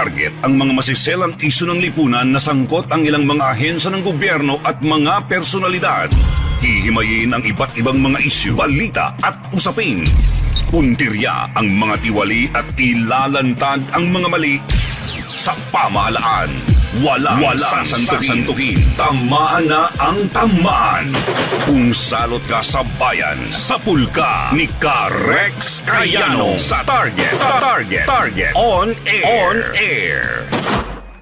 Target ang mga masiselang isyu ng lipunan na sangkot ang ilang mga ahensya ng gobyerno at mga personalidad. Hihimayin ang iba't ibang mga isyu, balita at usapin. Puntirya ang mga tiwali at ilalantad ang mga mali sa pamahalaan. Walang sasantukin. Tamaan na ang tamaan. Kung salot ka sa bayan, sapul ka ni Rex Cayano sa Target On Air.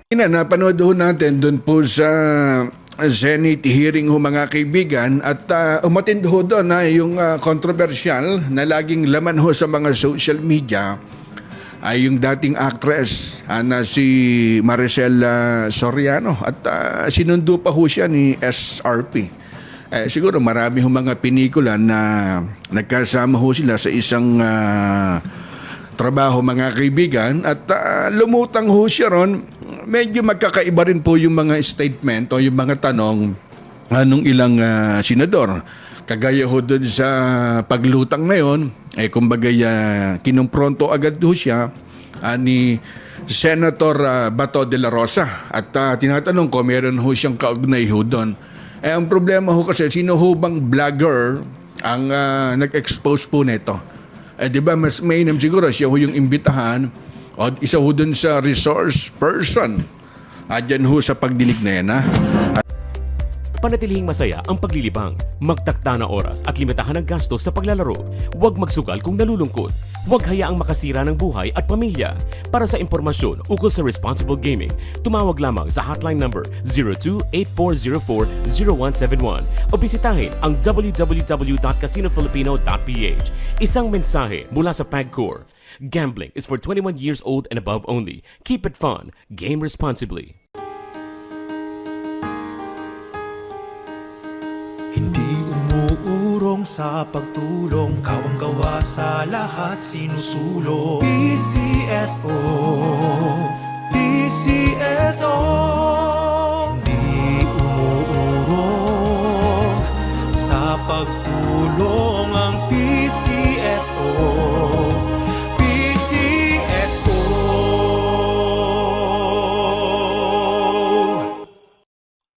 Napanood ho natin doon po sa Senate hearing ho mga kaibigan at umatind ho doon yung controversial na laging laman ho sa mga social media ay yung dating actress na si Maricel Soriano at sinundo pa ho siya ni SRP. Siguro marami ho mga pinikula na nagkasama ho sila sa isang trabaho mga kaibigan at lumutang ho siya ron. Medyo magkakaiba rin po yung mga statement o yung mga tanong nung ilang senador. Kagaya ho doon sa paglutang na yun, kumbaga kinumpronto agad ho siya ni Senator Bato de la Rosa. At tinatanong ko, meron ho siyang kaugnay ho doon. Ang problema ho kasi, sino ho bang vlogger ang nag-expose po nito? Di ba mas mainam siguro siya ho yung imbitahan o isa ho doon sa resource person. Diyan ho sa pagdinig na yan Panatilihing masaya ang paglilibang. Magtakda na oras at limitahan ang gastos sa paglalaro. Huwag magsugal kung nalulungkot. Huwag hayaang makasira ng buhay at pamilya. Para sa impormasyon ukol sa responsible gaming, tumawag lamang sa hotline number 02-8404-0171 o bisitahin ang www.casinofilipino.ph. Isang mensahe mula sa PAGCOR. Gambling is for 21 years old and above only. Keep it fun. Game responsibly. Hindi umuurong sa pagtulong, kawang-gawa sa lahat sinusulong. PCSO, PCSO. Hindi umuurong sa pagtulong ang PCSO.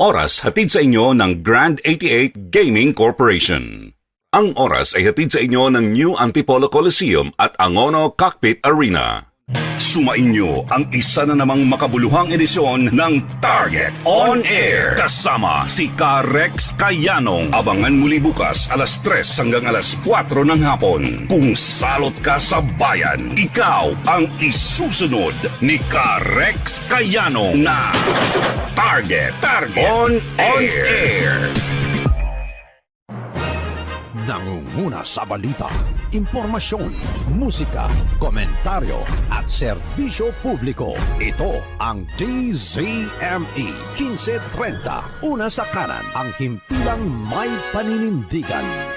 Oras hatid sa inyo ng Grand 88 Gaming Corporation. Ang oras ay hatid sa inyo ng New Antipolo Coliseum at Angono Cockpit Arena. Sumainyo ang isa na namang makabuluhang edisyon ng Target On Air. Kasama si Rex Cayano. Abangan muli bukas alas 3 hanggang alas 4 ng hapon. Kung salot ka sa bayan, ikaw ang isusunod ni Rex Cayano na Target On Air. Nangunguna sa balita, impormasyon, musika, komentaryo at serbisyo publiko. Ito ang DZME 1530. Una sa kanan, ang himpilang may paninindigan.